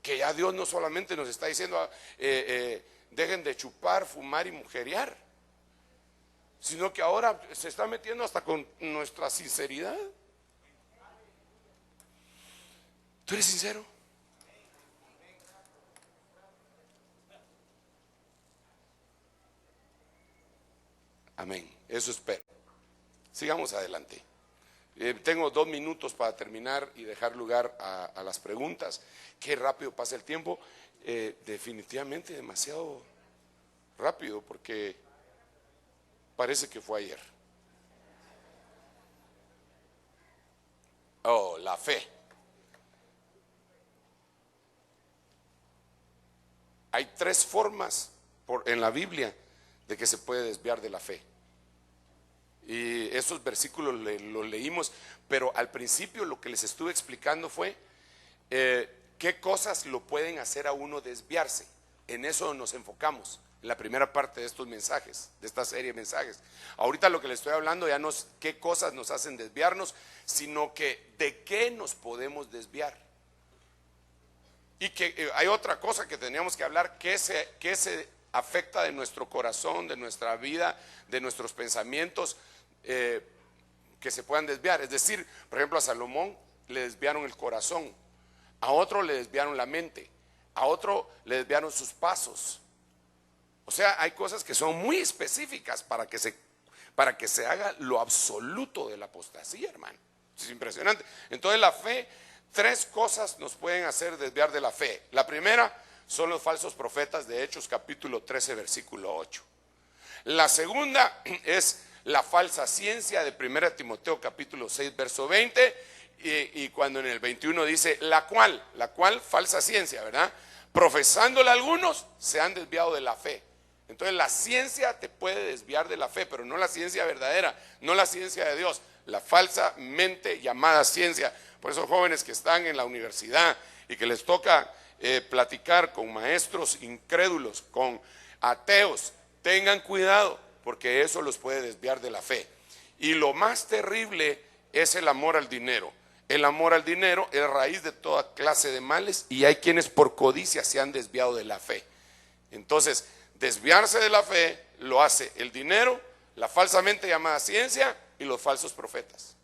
Que ya Dios no solamente nos está diciendo dejen de chupar, fumar y mujerear, sino que ahora se está metiendo hasta con nuestra sinceridad. ¿Tú eres sincero? Amén, eso espero. Sigamos adelante. Tengo 2 minutos para terminar y dejar lugar a las preguntas. Qué rápido pasa el tiempo. Definitivamente demasiado rápido, porque parece que fue ayer. Oh, la fe. Hay 3 formas en la Biblia de que se puede desviar de la fe. Y esos versículos los leímos, pero al principio lo que les estuve explicando fue qué cosas lo pueden hacer a uno desviarse. En eso nos enfocamos en la primera parte de estos mensajes, de esta serie de mensajes. Ahorita lo que les estoy hablando ya no es qué cosas nos hacen desviarnos, sino que de qué nos podemos desviar. Y que hay otra cosa que teníamos que hablar, que se afecta de nuestro corazón, de nuestra vida, de nuestros pensamientos, que se puedan desviar. Es decir, por ejemplo, a Salomón le desviaron el corazón, a otro le desviaron la mente, a otro le desviaron sus pasos. O sea, hay cosas que son muy específicas para que se haga lo absoluto de la apostasía, hermano. Es impresionante. Entonces la fe, 3 cosas nos pueden hacer desviar de la fe. La primera son los falsos profetas de Hechos capítulo 13 versículo 8. La segunda es la falsa ciencia de 1 Timoteo capítulo 6 verso 20, y cuando en el 21 dice la cual falsa ciencia, ¿verdad? Profesándola algunos se han desviado de la fe. Entonces la ciencia te puede desviar de la fe, pero no la ciencia verdadera, no la ciencia de Dios, la falsamente llamada ciencia. Por eso jóvenes que están en la universidad y que les toca platicar con maestros incrédulos, con ateos, tengan cuidado, porque eso los puede desviar de la fe. Y lo más terrible es el amor al dinero. El amor al dinero es raíz de toda clase de males y hay quienes por codicia se han desviado de la fe. Entonces, desviarse de la fe lo hace el dinero, la falsamente llamada ciencia y los falsos profetas.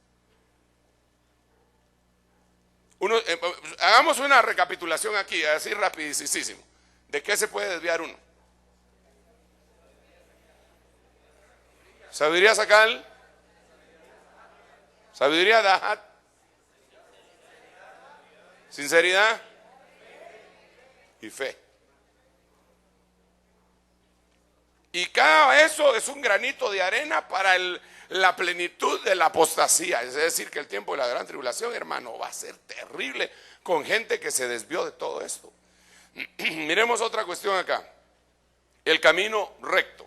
Hagamos una recapitulación aquí, así rapidísimo. ¿De qué se puede desviar uno? Sabiduría sacal, sabiduría dahat, sinceridad y fe. Y cada eso es un granito de arena para la plenitud de la apostasía. Es decir, que el tiempo de la gran tribulación, hermano, va a ser terrible con gente que se desvió de todo esto. Miremos otra cuestión acá. El camino recto.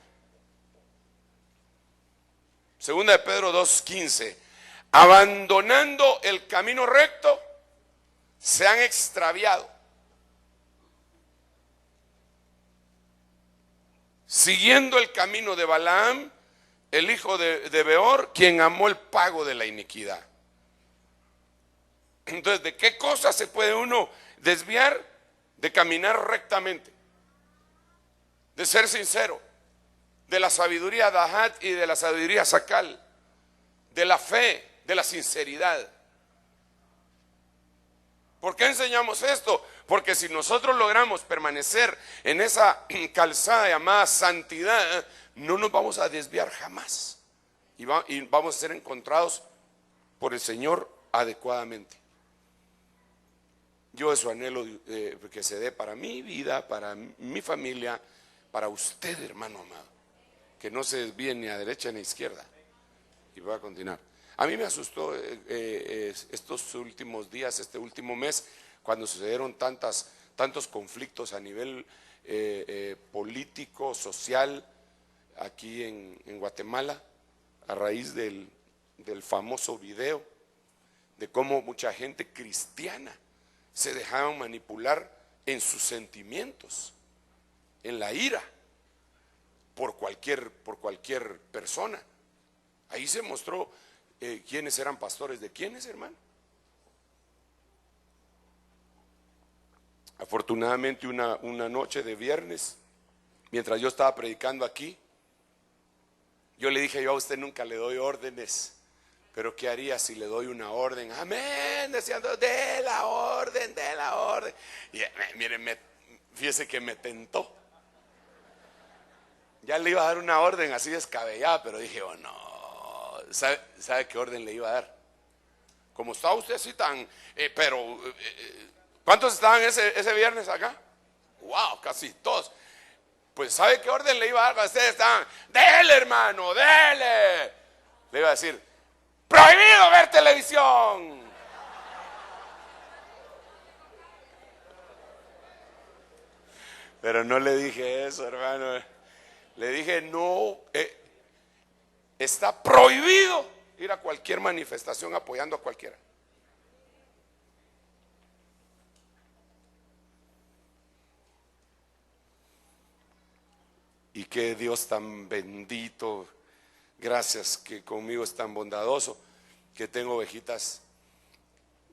Segunda de Pedro 2:15. Abandonando el camino recto, se han extraviado, siguiendo el camino de Balaam, el hijo de Beor, quien amó el pago de la iniquidad. Entonces, ¿de qué cosa se puede uno desviar? De caminar rectamente, de ser sincero, de la sabiduría dahat y de la sabiduría sacal, de la fe, de la sinceridad. ¿Por qué enseñamos esto? Porque si nosotros logramos permanecer en esa calzada llamada santidad, no nos vamos a desviar jamás. Y vamos a ser encontrados por el Señor adecuadamente. Yo eso anhelo que se dé para mi vida, para mi familia, para usted, hermano amado. Que no se desvíe ni a derecha ni a izquierda. Y voy a continuar. A mí me asustó estos últimos días, este último mes, cuando sucedieron tantos conflictos a nivel político, social, aquí en Guatemala, a raíz del famoso video, de cómo mucha gente cristiana se dejaban manipular en sus sentimientos, en la ira, por cualquier persona. Ahí se mostró quiénes eran pastores de quiénes, hermano. Afortunadamente una noche de viernes, mientras yo estaba predicando aquí, yo le dije: yo a usted nunca le doy órdenes, pero ¿qué haría si le doy una orden? Amén, deseando de la orden. Y miren, fíjese que me tentó. Ya le iba a dar una orden así descabellada, pero dije: oh no. ¿Sabe qué orden le iba a dar? Como está usted así tan... ¿cuántos estaban ese viernes acá? Wow, casi todos. Pues ¿sabe qué orden le iba a dar? Cuando ustedes estaban: dele, hermano, dele. Le iba a decir: prohibido ver televisión. Pero no le dije eso, hermano. Le dije: no, está prohibido ir a cualquier manifestación apoyando a cualquiera. Y que Dios tan bendito, gracias que conmigo es tan bondadoso, que tengo ovejitas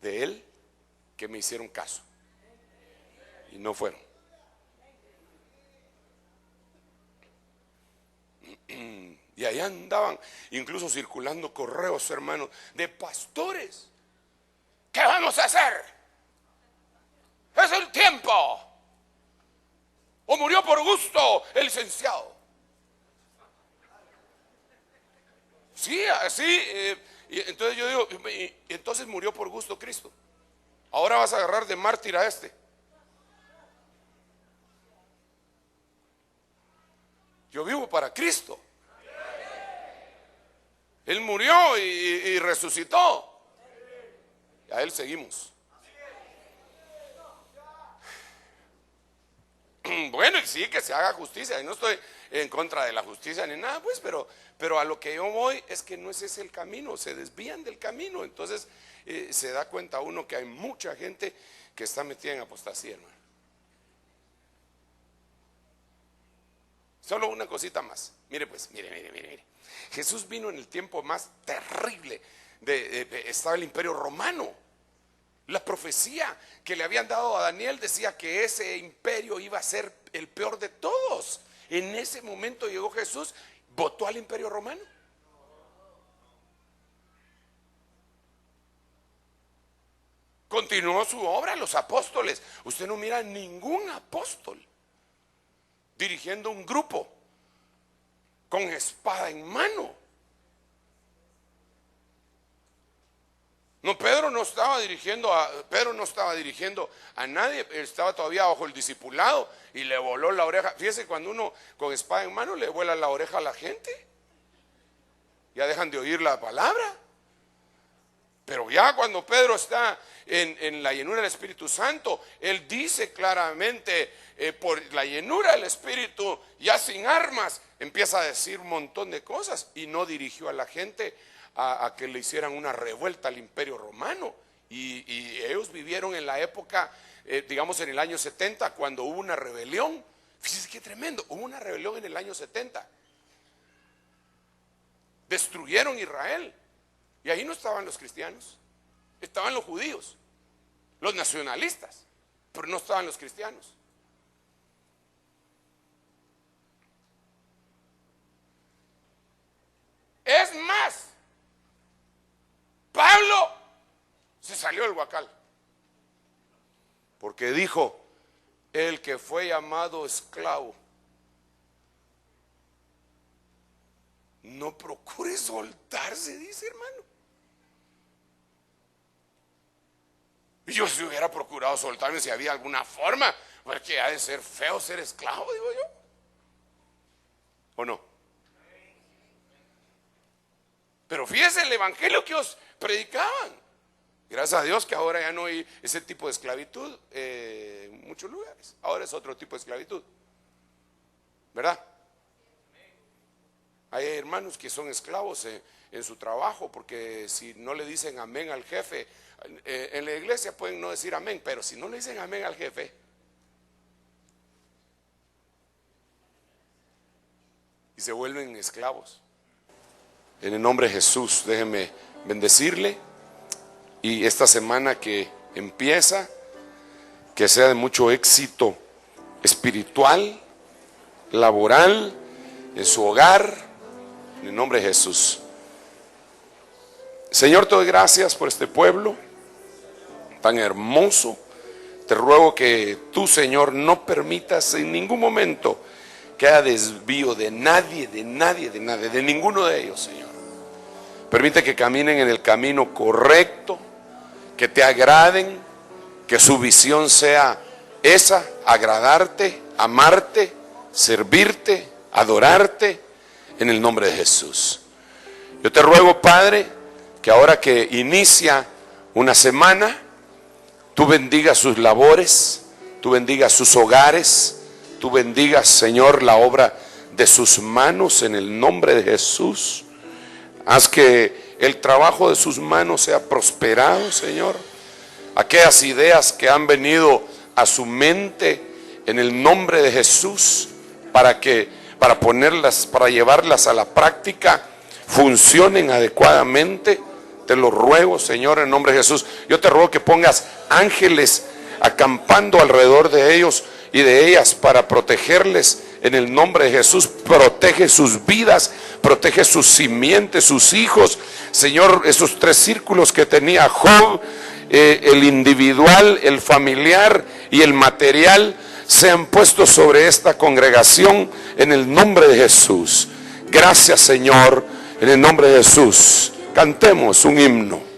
de Él que me hicieron caso y no fueron. Y allá andaban incluso circulando correos, hermanos, de pastores. ¿Qué vamos a hacer? Es el tiempo. O murió por gusto el licenciado. Sí, así. Y entonces yo digo: entonces murió por gusto Cristo. Ahora vas a agarrar de mártir a este. Yo vivo para Cristo. Él murió y resucitó. Y a Él seguimos. Bueno, y sí, que se haga justicia. Y no estoy en contra de la justicia ni nada, pues, pero a lo que yo voy es que no es ese el camino. Se desvían del camino. Entonces se da cuenta uno que hay mucha gente que está metida en apostasía, hermano. Solo una cosita más. Mire pues, mire. Jesús vino en el tiempo más terrible. Estaba el Imperio Romano. La profecía que le habían dado a Daniel decía que ese imperio iba a ser el peor de todos. En ese momento llegó Jesús, votó al imperio romano. Continuó su obra, los apóstoles. Usted no mira ningún apóstol dirigiendo un grupo con espada en mano. No, Pedro no estaba dirigiendo a nadie, estaba todavía bajo el discipulado y le voló la oreja. Fíjese, cuando uno con espada en mano le vuela la oreja a la gente, ya dejan de oír la palabra. Pero ya cuando Pedro está en la llenura del Espíritu Santo, él dice claramente, por la llenura del Espíritu, ya sin armas, empieza a decir un montón de cosas y no dirigió a la gente a que le hicieran una revuelta al imperio romano. Y ellos vivieron en la época, digamos en el año 70, cuando hubo una rebelión. Fíjense qué tremendo, hubo una rebelión en el año 70. Destruyeron Israel. Y ahí no estaban los cristianos, estaban los judíos, los nacionalistas, pero no estaban los cristianos. Es más, Pablo se salió del huacal, porque dijo: el que fue llamado esclavo, no procure soltarse, dice, hermano. Y yo, si hubiera procurado soltarme, si había alguna forma, porque ha de ser feo ser esclavo, digo yo. ¿O no? Pero fíjese el evangelio que os predicaban. Gracias a Dios que ahora ya no hay ese tipo de esclavitud en muchos lugares. Ahora es otro tipo de esclavitud, ¿verdad? Hay hermanos que son esclavos en su trabajo, porque si no le dicen amén al jefe, en la iglesia pueden no decir amén, pero si no le dicen amén al jefe, y se vuelven esclavos. En el nombre de Jesús, déjeme bendecirle, y esta semana que empieza, que sea de mucho éxito espiritual, laboral, en su hogar, en el nombre de Jesús. Señor, te doy gracias por este pueblo tan hermoso. Te ruego que tú, Señor, no permitas en ningún momento que haya desvío de nadie, de ninguno de ellos, Señor. Permite que caminen en el camino correcto, que te agraden, que su visión sea esa: agradarte, amarte, servirte, adorarte, en el nombre de Jesús. Yo te ruego, Padre, que ahora que inicia una semana, tú bendigas sus labores, tú bendigas sus hogares, tú bendigas, Señor, la obra de sus manos en el nombre de Jesús. Haz que el trabajo de sus manos sea prosperado, Señor. Aquellas ideas que han venido a su mente en el nombre de Jesús, para ponerlas, para llevarlas a la práctica, funcionen adecuadamente. Te lo ruego, Señor, en nombre de Jesús. Yo te ruego que pongas ángeles acampando alrededor de ellos y de ellas para protegerles en el nombre de Jesús. Protege sus vidas, protege sus simientes, sus hijos. Señor, esos 3 círculos que tenía Job, el individual, el familiar y el material, sean puestos sobre esta congregación en el nombre de Jesús. Gracias, Señor, en el nombre de Jesús. Cantemos un himno.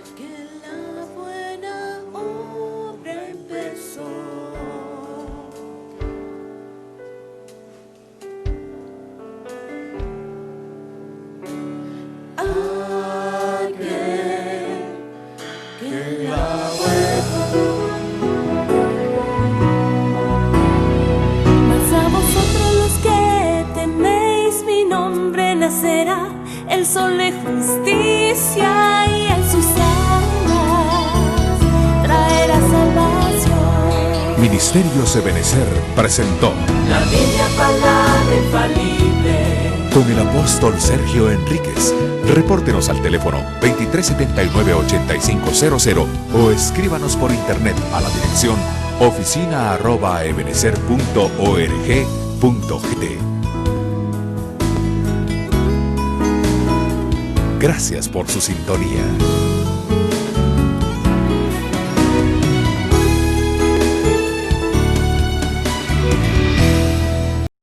El sol de justicia y en sus alas traerá salvación. Ministerios Ebenecer presentó La Biblia, palabra infalible. con el apóstol Sergio Enríquez. Repórtenos al teléfono 2379-8500 o escríbanos por internet a la dirección oficina@ebenecer.org.gt. Gracias por su sintonía.